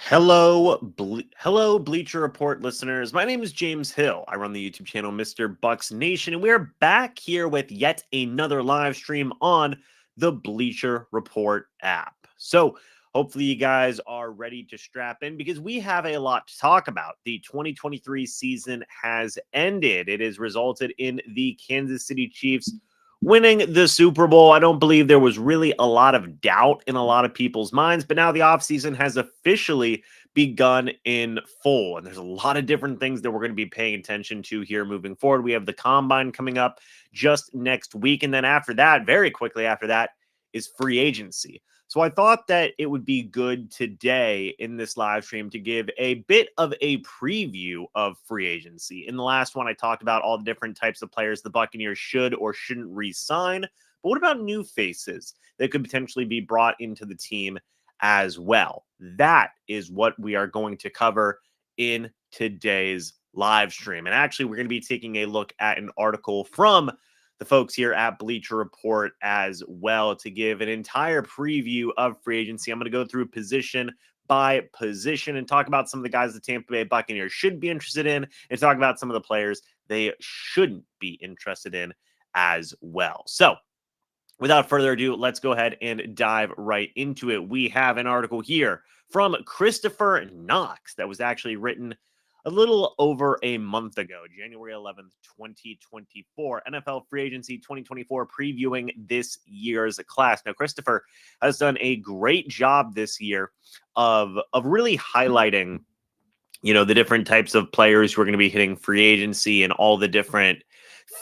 Hello, Bleacher Report listeners. My name is James Hill. I run the YouTube channel MrBucsNation, and we're back here with yet another live stream on the Bleacher Report app. So hopefully you guys are ready to strap in because we have a lot to talk about. The 2023 season has ended. It has resulted in the Kansas City Chiefs winning the Super Bowl. I don't believe there was really a lot of doubt in a lot of people's minds, but now the offseason has officially begun in full. And there's a lot of different things that we're going to be paying attention to here moving forward. We have the combine coming up just next week. And then after that, very quickly after that, is free agency. So I thought that it would be good today in this live stream to give a bit of a preview of free agency. In the last one, I talked about all the different types of players the Buccaneers should or shouldn't re-sign. But what about new faces that could potentially be brought into the team as well? That is what we are going to cover in today's live stream. And actually, we're going to be taking a look at an article from the folks here at Bleacher Report as well to give an entire preview of free agency. I'm going to go through position by position and talk about some of the guys the Tampa Bay Buccaneers should be interested in and talk about some of the players they shouldn't be interested in as well. So without further ado, let's go ahead and dive right into it. We have an article here from Christopher Knox that was actually written a little over a month ago, January 11th, 2024, NFL Free Agency 2024, previewing this year's class. Now, Christopher has done a great job this year of really highlighting, the different types of players who are going to be hitting free agency and all the different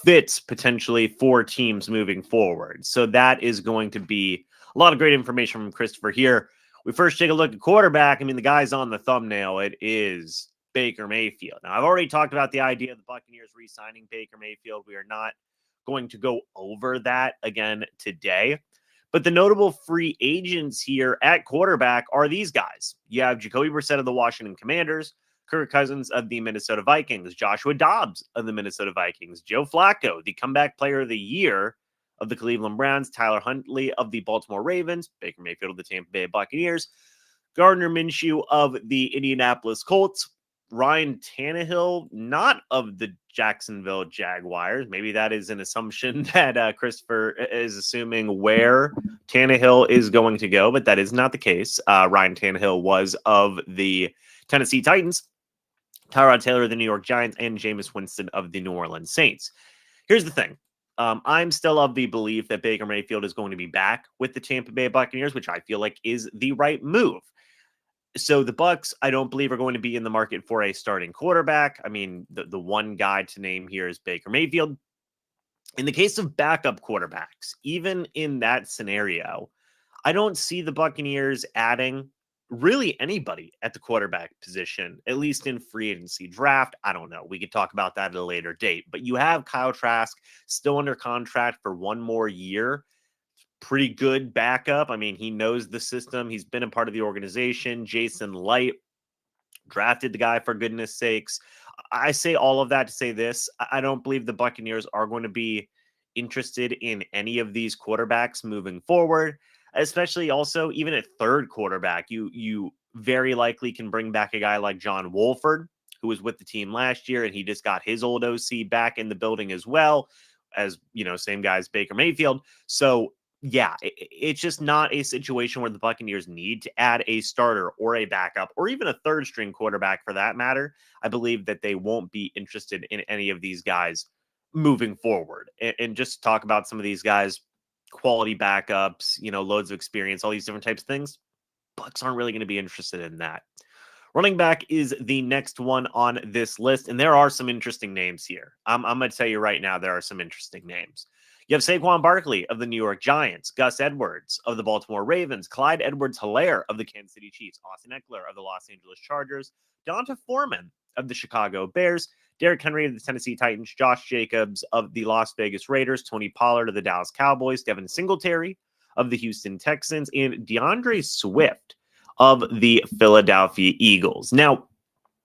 fits potentially for teams moving forward. So that is going to be a lot of great information from Christopher here. We first take a look at quarterback. I mean, the guy's on the thumbnail. It is Baker Mayfield. Now, I've already talked about the idea of the Buccaneers re-signing Baker Mayfield. We are not going to go over that again today. But the notable free agents here at quarterback are these guys. You have Jacoby Brissett of the Washington Commanders, Kirk Cousins of the Minnesota Vikings, Joshua Dobbs of the Minnesota Vikings, Joe Flacco, the comeback player of the year of the Cleveland Browns, Tyler Huntley of the Baltimore Ravens, Baker Mayfield of the Tampa Bay Buccaneers, Gardner Minshew of the Indianapolis Colts, Ryan Tannehill, not of the Jacksonville Jaguars. Maybe that is an assumption that Christopher is assuming where Tannehill is going to go, but that is not the case. Ryan Tannehill was of the Tennessee Titans, Tyrod Taylor of the New York Giants, and Jameis Winston of the New Orleans Saints. Here's the thing. I'm still of the belief that Baker Mayfield is going to be back with the Tampa Bay Buccaneers, which I feel like is the right move. So the Bucs, I don't believe, are going to be in the market for a starting quarterback. I mean, the one guy to name here is Baker Mayfield. In the case of backup quarterbacks, even in that scenario, I don't see the Buccaneers adding really anybody at the quarterback position, at least in free agency draft. I don't know. We could talk about that at a later date. But you have Kyle Trask still under contract for one more year. Pretty good backup. I mean, he knows the system. He's been a part of the organization. Jason Light drafted the guy, for goodness sakes. I say all of that to say this. I don't believe the Buccaneers are going to be interested in any of these quarterbacks moving forward, especially also even at third quarterback. You very likely can bring back a guy like John Wolford, who was with the team last year, and he just got his old OC back in the building as well as, same guy as Baker Mayfield. So yeah, it's just not a situation where the Buccaneers need to add a starter or a backup or even a third string quarterback for that matter. I believe that they won't be interested in any of these guys moving forward. And just to talk about some of these guys, quality backups, loads of experience, all these different types of things, Bucs aren't really going to be interested in that. Running back is the next one on this list, and there are some interesting names here. I'm going to tell you right now, there are some interesting names. You have Saquon Barkley of the New York Giants, Gus Edwards of the Baltimore Ravens, Clyde Edwards-Helaire of the Kansas City Chiefs, Austin Eckler of the Los Angeles Chargers, Donta Foreman of the Chicago Bears, Derrick Henry of the Tennessee Titans, Josh Jacobs of the Las Vegas Raiders, Tony Pollard of the Dallas Cowboys, Devin Singletary of the Houston Texans, and DeAndre Swift of the Philadelphia Eagles. Now,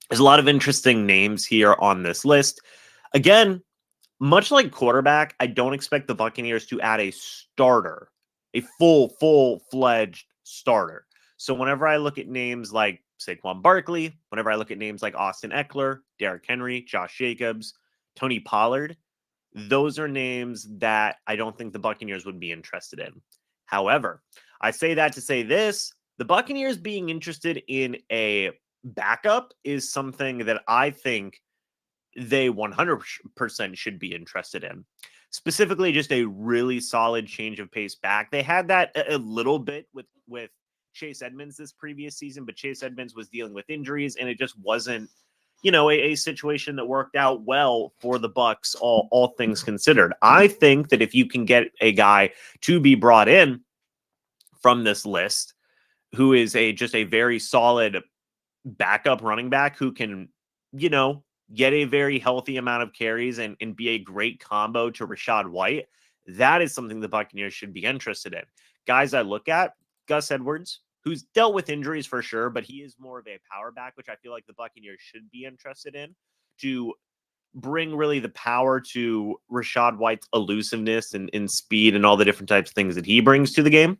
there's a lot of interesting names here on this list. Again, much like quarterback, I don't expect the Buccaneers to add a starter, a full-fledged starter. So whenever I look at names like Saquon Barkley, whenever I look at names like Austin Eckler, Derrick Henry, Josh Jacobs, Tony Pollard, those are names that I don't think the Buccaneers would be interested in. However, I say that to say this, the Buccaneers being interested in a backup is something that I think they 100% should be interested in. Specifically, just a really solid change of pace back. They had that a little bit with Chase Edmonds this previous season, but Chase Edmonds was dealing with injuries, and it just wasn't, a situation that worked out well for the Bucs, all things considered. I think that if you can get a guy to be brought in from this list who is just a very solid backup running back who can, get a very healthy amount of carries and be a great combo to Rachaad White, that is something the Buccaneers should be interested in. Guys I look at, Gus Edwards, who's dealt with injuries for sure, but he is more of a power back, which I feel like the Buccaneers should be interested in to bring really the power to Rachaad White's elusiveness and speed and all the different types of things that he brings to the game.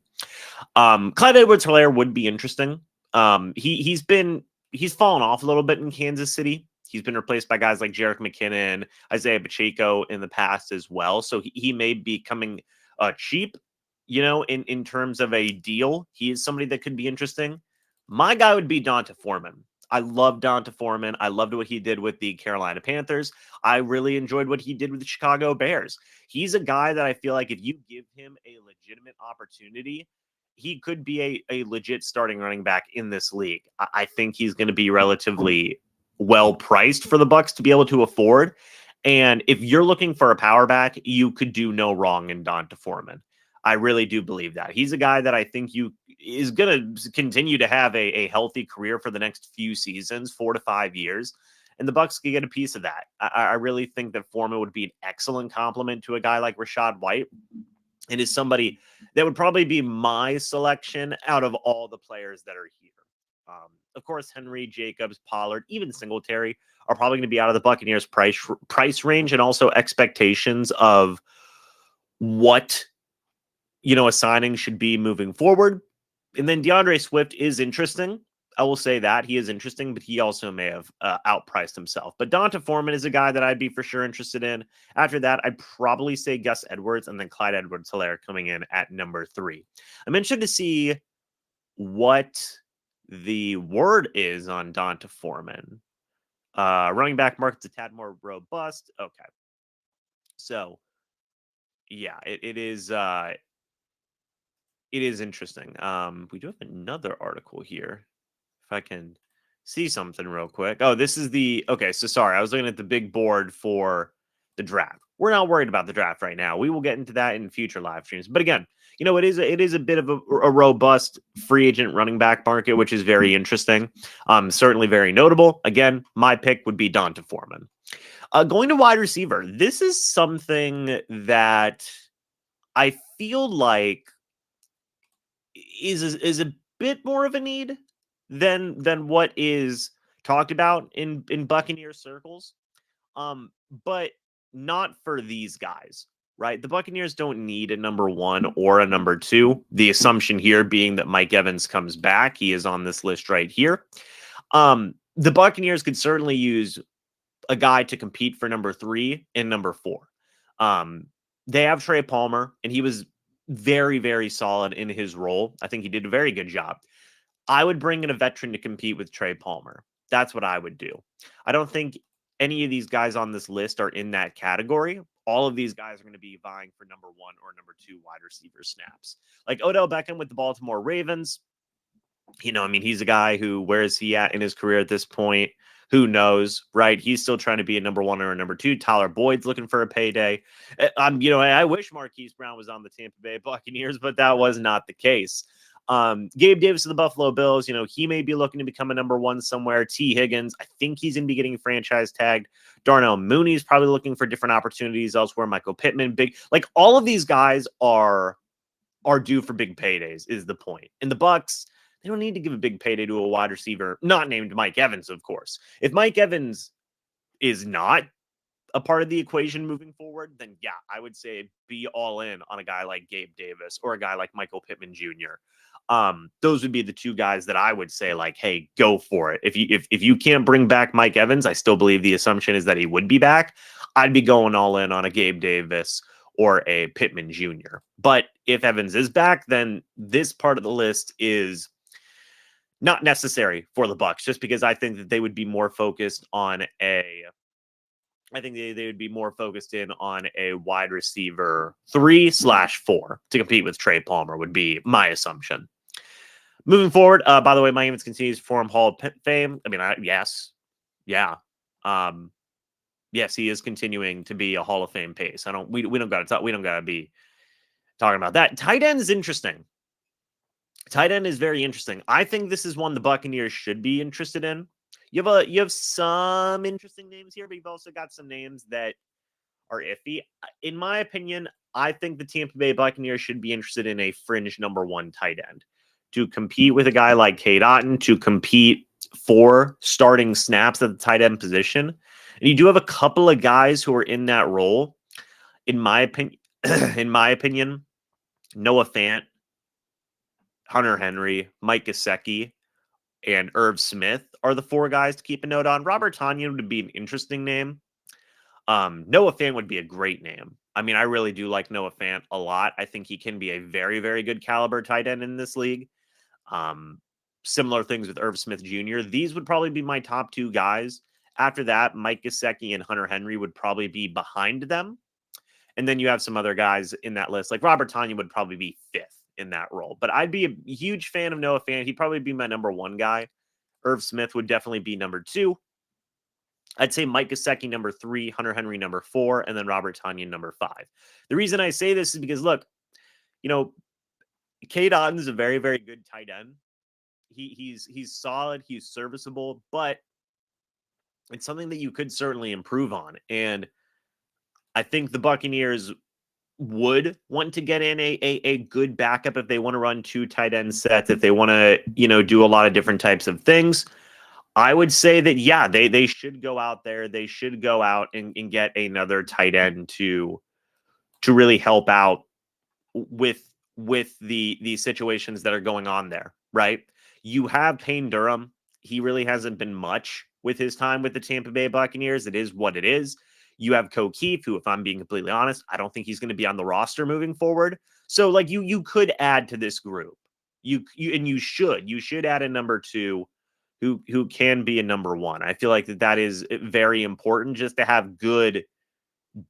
Clyde Edwards-Helaire would be interesting. He's fallen off a little bit in Kansas City. He's been replaced by guys like Jerick McKinnon, Isaiah Pacheco in the past as well. So he may be coming cheap, in terms of a deal. He is somebody that could be interesting. My guy would be D'Onta Foreman. I love D'Onta Foreman. I loved what he did with the Carolina Panthers. I really enjoyed what he did with the Chicago Bears. He's a guy that I feel like if you give him a legitimate opportunity, he could be a legit starting running back in this league. I think he's going to be relatively well priced for the Bucs to be able to afford. And if you're looking for a power back, you could do no wrong in D'Onta Foreman. I really do believe that. He's a guy that I think is going to continue to have a healthy career for the next few seasons, 4 to 5 years. And the Bucs could get a piece of that. I really think that Foreman would be an excellent complement to a guy like Rachaad White. It is somebody that would probably be my selection out of all the players that are here. Of course, Henry, Jacobs, Pollard, even Singletary are probably going to be out of the Buccaneers' price range and also expectations of what, a signing should be moving forward. And then DeAndre Swift is interesting. I will say that he is interesting, but he also may have outpriced himself. But D'Onta Foreman is a guy that I'd be for sure interested in. After that, I'd probably say Gus Edwards and then Clyde Edwards-Helaire coming in at number 3. I'm interested to see what the word is on D'Onta Foreman. Running back market's a tad more robust. Okay. So, yeah, it is interesting. We do have another article here. If I can see something real quick. Oh, this is okay. So sorry, I was looking at the big board for the draft. We're not worried about the draft right now. We will get into that in future live streams. But again, it is a bit of a robust free agent running back market, which is very interesting. Certainly very notable. Again, my pick would be D'Onta Foreman. Going to wide receiver. This is something that I feel like is a bit more of a need than what is talked about in Buccaneers circles. But not for these guys, right? The Buccaneers don't need a number 1 or a number 2. The assumption here being that Mike Evans comes back. He is on this list right here. The Buccaneers could certainly use a guy to compete for number 3 and number 4. They have Trey Palmer, and he was very, very solid in his role. I think he did a very good job. I would bring in a veteran to compete with Trey Palmer. That's what I would do. I don't think any of these guys on this list are in that category. All of these guys are going to be vying for number 1 or number 2 wide receiver snaps. Like Odell Beckham with the Baltimore Ravens. He's a guy who, where is he at in his career at this point? Who knows, right? He's still trying to be a number 1 or a number 2. Tyler Boyd's looking for a payday. I wish Marquise Brown was on the Tampa Bay Buccaneers, but that was not the case. Gabe Davis of the Buffalo Bills, he may be looking to become a number 1 somewhere. T. Higgins, I think he's going to be getting franchise tagged. Darnell Mooney's probably looking for different opportunities elsewhere. Michael Pittman, all of these guys are due for big paydays is the point. And the Bucs, they don't need to give a big payday to a wide receiver, not named Mike Evans, of course. If Mike Evans is not a part of the equation moving forward, then yeah, I would say be all in on a guy like Gabe Davis or a guy like Michael Pittman Jr. Those would be the two guys that I would say, like, hey, go for it. If you can't bring back Mike Evans, I still believe the assumption is that he would be back. I'd be going all in on a Gabe Davis or a Pittman Jr. But if Evans is back, then this part of the list is not necessary for the Bucs, just because I think that they would be more focused on I think they would be more focused in on a wide receiver 3/4 to compete with Trey Palmer would be my assumption. Moving forward, by the way, Mike Evans continues to form Hall of Fame. I mean, yes. Yeah. Yes, he is continuing to be a Hall of Fame pace. We don't gotta be talking about that. Tight end is interesting. Tight end is very interesting. I think this is one the Buccaneers should be interested in. You have some interesting names here, but you've also got some names that are iffy. In my opinion, I think the Tampa Bay Buccaneers should be interested in a fringe number 1 tight end to compete with a guy like Cade Otton, to compete for starting snaps at the tight end position. And you do have a couple of guys who are in that role. In my opinion, Noah Fant, Hunter Henry, Mike Gesicki, and Irv Smith are the 4 guys to keep a note on. Robert Tonyan would be an interesting name. Noah Fant would be a great name. I mean, I really do like Noah Fant a lot. I think he can be a very, very good caliber tight end in this league. Similar things with Irv Smith Jr. These would probably be my top 2 guys. After that, Mike Gesicki and Hunter Henry would probably be behind them. And then you have some other guys in that list, like Robert Tonyan would probably be 5th in that role. But I'd be a huge fan of Noah Fant. He'd probably be my number 1 guy. Irv Smith would definitely be number 2. I'd say Mike Gesicki number 3, Hunter Henry number 4, and then Robert Tonyan number 5. The reason I say this is because, look, Cade Otton is a very, very good tight end. He's solid, he's serviceable, but it's something that you could certainly improve on. And I think the Buccaneers would want to get in a good backup if they want to run 2 tight end sets, if they want to, do a lot of different types of things. I would say that, yeah, they should go out there. They should go out and get another tight end to really help out with the situations that are going on there, right? You have Payne Durham. He really hasn't been much with his time with the Tampa Bay Buccaneers. It is what it is. You have Keith, who, if I'm being completely honest, I don't think he's going to be on the roster moving forward. So, like, you could add to this group. You should add a number 2 who can be a number 1. I feel like that is very important, just to have good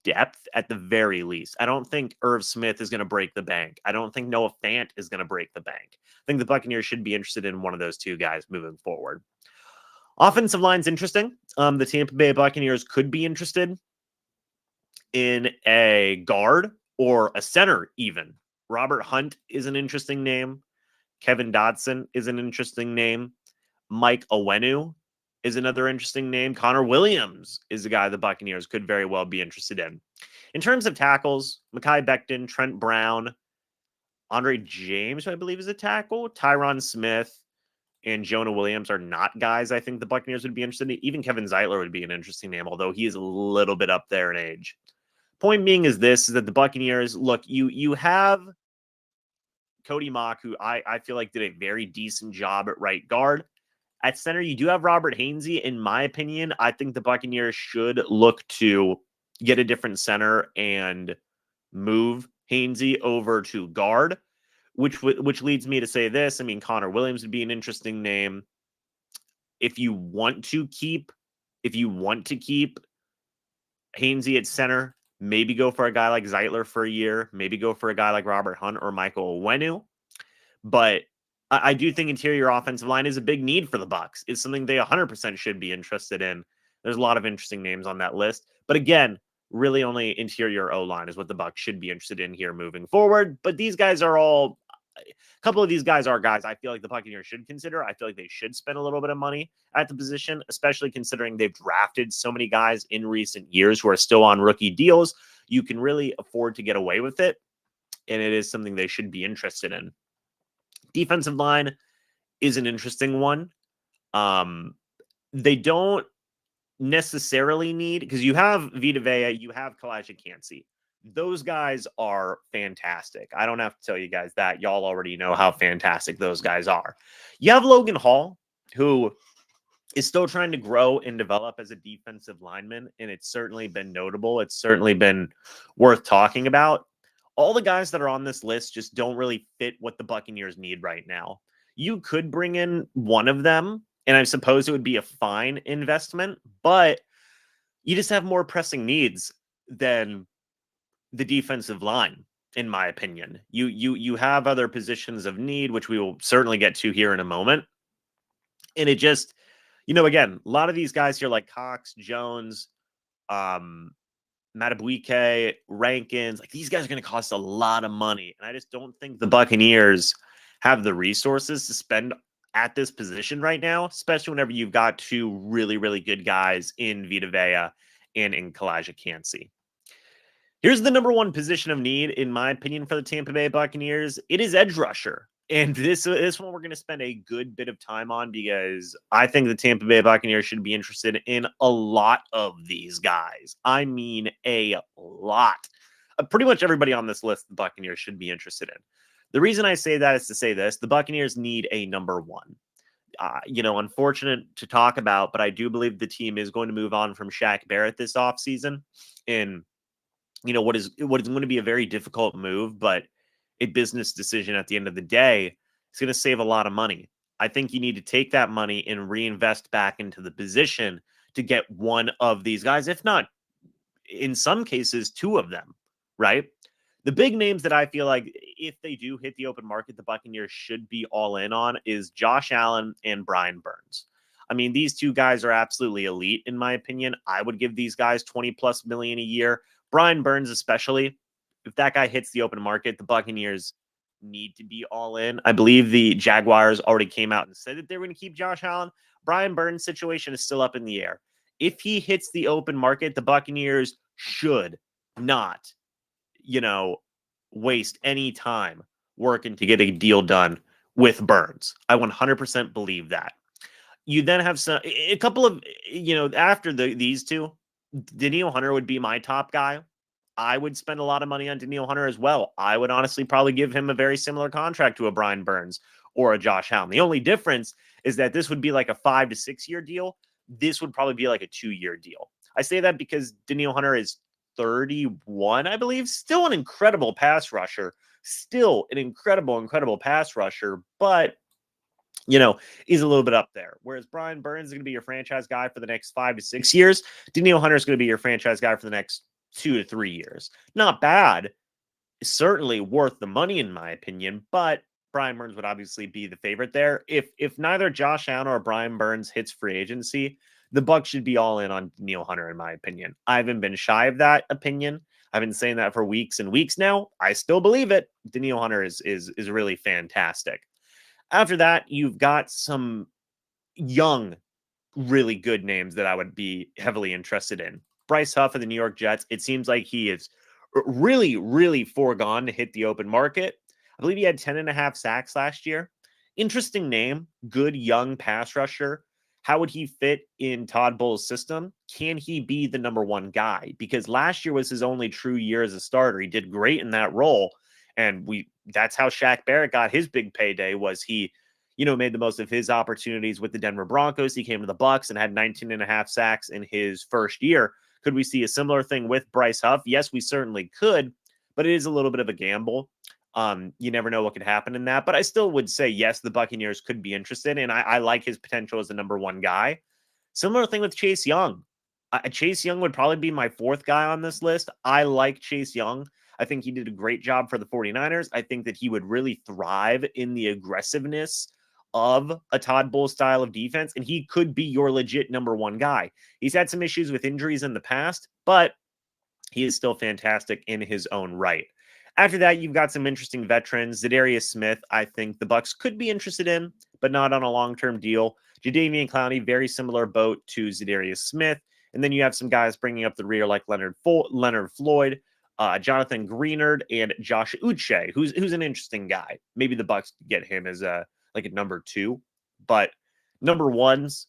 depth at the very least. I don't think Irv Smith is going to break the bank. I don't think Noah Fant is going to break the bank. I think the Buccaneers should be interested in one of those 2 guys moving forward. Offensive line's interesting. The Tampa Bay Buccaneers could be interested in a guard or a center even. Robert Hunt is an interesting name. Kevin Dotson is an interesting name. Mike Owenu is another interesting name. Connor Williams is a guy the Buccaneers could very well be interested in. In terms of tackles, Mekhi Becton, Trent Brown, Andre James, I believe, is a tackle. Tyron Smith and Jonah Williams are not guys I think the Buccaneers would be interested in. Even Kevin Zeitler would be an interesting name, although he is a little bit up there in age. Point being is that the Buccaneers, look, you have Cody Mock, who I feel like did a very decent job at right guard. At center, you do have Robert Hainsey. In my opinion, I think the Buccaneers should look to get a different center and move Hainsey over to guard, which leads me to say this. I mean, Connor Williams would be an interesting name. If you want to keep Hainsey at center, maybe go for a guy like Zeitler for a year. Maybe go for a guy like Robert Hunt or Michael Owenu. But I do think interior offensive line is a big need for the Bucs. It's something they 100% should be interested in. There's a lot of interesting names on that list. But again, really only interior O-line is what the Bucs should be interested in here moving forward. But these guys are all a couple of these guys are guys I feel like the Buccaneers should consider. I feel like they should spend a little bit of money at the position, especially considering they've drafted so many guys in recent years who are still on rookie deals. You can really afford to get away with it, and it is something they should be interested in. Defensive line is an interesting one. They don't necessarily need, because you have Vita Vea, you have Kalijah Kancey. Those guys are fantastic. I don't have to tell you guys that. Y'all already know how fantastic those guys are. You have Logan Hall, who is still trying to grow and develop as a defensive lineman, and it's certainly been notable. It's certainly been worth talking about. All the guys that are on this list just don't really fit what the Buccaneers need right now. You could bring in one of them, and I suppose it would be a fine investment, but you just have more pressing needs than the defensive line, in my opinion. You have other positions of need, which we will certainly get to here in a moment. And it just, again, a lot of these guys here like Cox, Jones, Matabuike, Rankins, like these guys are going to cost a lot of money. And I just don't think the Buccaneers have the resources to spend at this position right now, especially whenever you've got two really, really good guys in Vita Vea and in Kalijah Kancey. Here's the number one position of need, in my opinion, for the Tampa Bay Buccaneers. It is edge rusher. And this one we're going to spend a good bit of time on because I think the Tampa Bay Buccaneers should be interested in a lot of these guys. I mean, a lot. Pretty much everybody on this list, the Buccaneers should be interested in. The reason I say that is to say this: the Buccaneers need a number one. Unfortunate to talk about, but I do believe the team is going to move on from Shaq Barrett this offseason. And what is going to be a very difficult move, but a business decision at the end of the day. It's going to save a lot of money. I think you need to take that money and reinvest back into the position to get one of these guys, if not, in some cases, two of them, right? The big names that I feel like if they do hit the open market, the Buccaneers should be all in on is Josh Allen and Brian Burns. I mean, these two guys are absolutely elite, in my opinion. I would give these guys 20 plus million a year. Brian Burns, especially, if that guy hits the open market, the Buccaneers need to be all in. I believe the Jaguars already came out and said that they're going to keep Josh Allen. Brian Burns' situation is still up in the air. If he hits the open market, the Buccaneers should not, waste any time working to get a deal done with Burns. I 100% believe that. You then have a couple of, after these two, Danielle Hunter would be my top guy. I would spend a lot of money on Danielle Hunter as well. I would honestly probably give him a very similar contract to a Brian Burns or a Josh Allen. The only difference is that this would be like a 5 to 6 year deal. This would probably be like a 2-year deal. I say that because Danielle Hunter is 31, I believe. Still an incredible pass rusher. Still an incredible pass rusher. But he's a little bit up there. Whereas Brian Burns is going to be your franchise guy for the next 5 to 6 years. Danielle Hunter is going to be your franchise guy for the next 2 to 3 years. Not bad. Certainly worth the money, in my opinion, but Brian Burns would obviously be the favorite there. If neither Josh Allen or Brian Burns hits free agency, the Bucs should be all in on Danielle Hunter, in my opinion. I haven't been shy of that opinion. I've been saying that for weeks and weeks now. I still believe it. Danielle Hunter is really fantastic. After that, you've got some young, really good names that I would be heavily interested in. Bryce Huff of the New York Jets. It seems like he is really, really foregone to hit the open market. I believe he had 10.5 sacks last year. Interesting name, good young pass rusher. How would he fit in Todd Bowles' system? Can he be the number one guy? Because last year was his only true year as a starter. He did great in that role. And that's how Shaq Barrett got his big payday, was he, made the most of his opportunities with the Denver Broncos. He came to the Bucs and had 19.5 sacks in his first year. Could we see a similar thing with Bryce Huff? Yes, we certainly could, but it is a little bit of a gamble. You never know what could happen in that, but I still would say, yes, the Buccaneers could be interested, and I like his potential as the number one guy. Similar thing with Chase Young. Chase Young would probably be my fourth guy on this list. I like Chase Young. I think he did a great job for the 49ers. I think that he would really thrive in the aggressiveness of a Todd Bowles style of defense, and he could be your legit number one guy. He's had some issues with injuries in the past, but he is still fantastic in his own right. After that, you've got some interesting veterans. Zadarius Smith, I think the Bucs could be interested in, but not on a long-term deal. Jadeveon Clowney, very similar boat to Zadarius Smith. And then you have some guys bringing up the rear like Leonard Floyd, Jonathan Greenard, and Josh Uche, who's an interesting guy. Maybe the Bucs get him as a number 2. But number ones,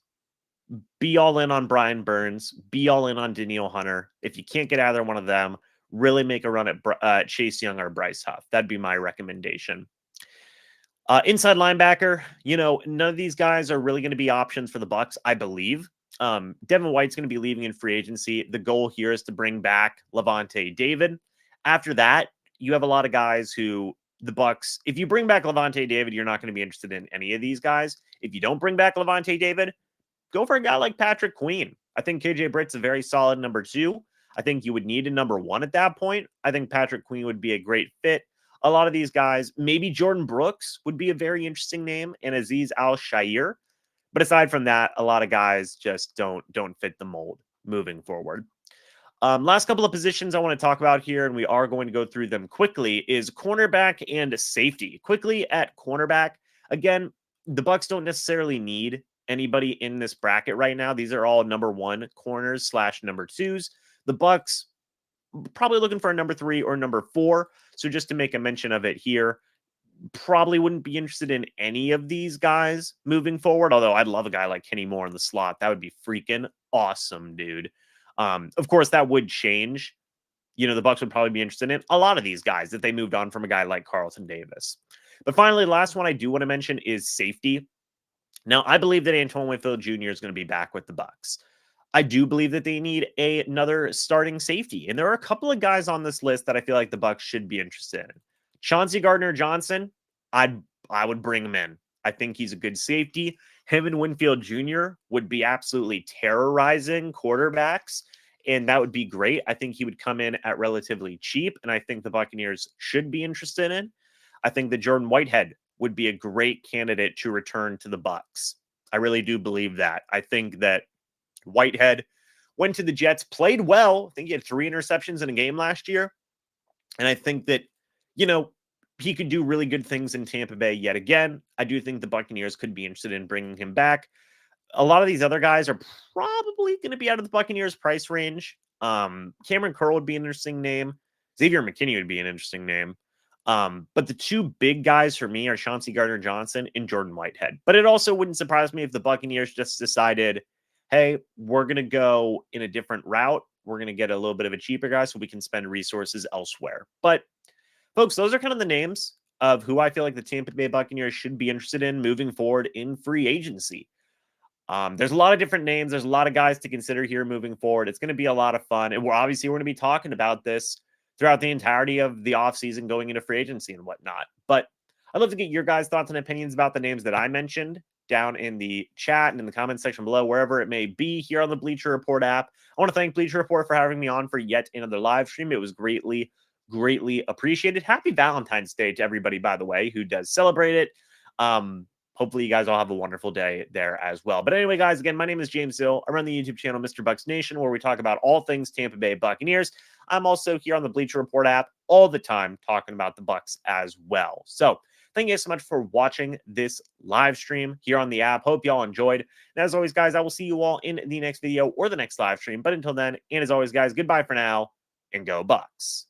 be all in on Brian Burns. Be all in on Danielle Hunter. If you can't get either one of them, really make a run at Chase Young or Bryce Huff. That'd be my recommendation. Inside linebacker, none of these guys are really going to be options for the Bucs, I believe. Devin White's going to be leaving in free agency. The goal here is to bring back Lavonte David. After that, you have a lot of guys who the Bucs, if you bring back Lavonte David, you're not going to be interested in any of these guys. If you don't bring back Lavonte David, go for a guy like Patrick Queen. I think KJ Britt's a very solid number 2. I think you would need a number 1 at that point. I think Patrick Queen would be a great fit. A lot of these guys, maybe Jordan Brooks would be a very interesting name, and Azeez Al-Shaair. But aside from that, a lot of guys just don't fit the mold moving forward. Last couple of positions I want to talk about here, and we are going to go through them quickly, is cornerback and safety. Quickly at cornerback, again, the Bucs don't necessarily need anybody in this bracket right now. These are all number 1 corners / number 2s. The Bucs probably looking for a number 3 or number 4. So just to make a mention of it here, probably wouldn't be interested in any of these guys moving forward. Although I'd love a guy like Kenny Moore in the slot. That would be freaking awesome, dude. Of course, that would change. The Bucs would probably be interested in a lot of these guys if they moved on from a guy like Carlton Davis. But finally, last one I do want to mention is safety. Now, I believe that Antoine Winfield Jr. is going to be back with the Bucs. I do believe that they need another starting safety. And there are a couple of guys on this list that I feel like the Bucs should be interested in. Chauncey Gardner-Johnson, I would bring him in. I think he's a good safety. Him and Winfield Jr. would be absolutely terrorizing quarterbacks, and that would be great. I think he would come in at relatively cheap, and I think the Buccaneers should be interested in. I think that Jordan Whitehead would be a great candidate to return to the Bucs. I really do believe that. I think that Whitehead went to the Jets, played well. I think he had 3 interceptions in a game last year. And I think that, he could do really good things in Tampa Bay yet again. I do think the Buccaneers could be interested in bringing him back. A lot of these other guys are probably going to be out of the Buccaneers price range. Cameron Curl would be an interesting name. Xavier McKinney would be an interesting name. But the 2 big guys for me are Chauncey Gardner-Johnson and Jordan Whitehead. But it also wouldn't surprise me if the Buccaneers just decided, hey, we're going to go in a different route. We're going to get a little bit of a cheaper guy so we can spend resources elsewhere. But folks, those are kind of the names of who I feel like the Tampa Bay Buccaneers should be interested in moving forward in free agency. There's a lot of different names. There's a lot of guys to consider here moving forward. It's going to be a lot of fun. And we're going to be talking about this throughout the entirety of the offseason going into free agency and whatnot. But I'd love to get your guys' thoughts and opinions about the names that I mentioned down in the chat and in the comments section below, wherever it may be here on the Bleacher Report app. I want to thank Bleacher Report for having me on for yet another live stream. It was greatly appreciated. Happy Valentine's Day to everybody, by the way, who does celebrate it. Hopefully you guys all have a wonderful day there as well. But anyway, guys, again, my name is James Hill. I run the YouTube channel MrBucsNation, where we talk about all things Tampa Bay Buccaneers. I'm also here on the Bleacher Report app all the time talking about the Bucs as well. So thank you guys so much for watching this live stream here on the app. Hope y'all enjoyed. And as always, guys, I will see you all in the next video or the next live stream. But until then, and as always, guys, goodbye for now and go Bucs.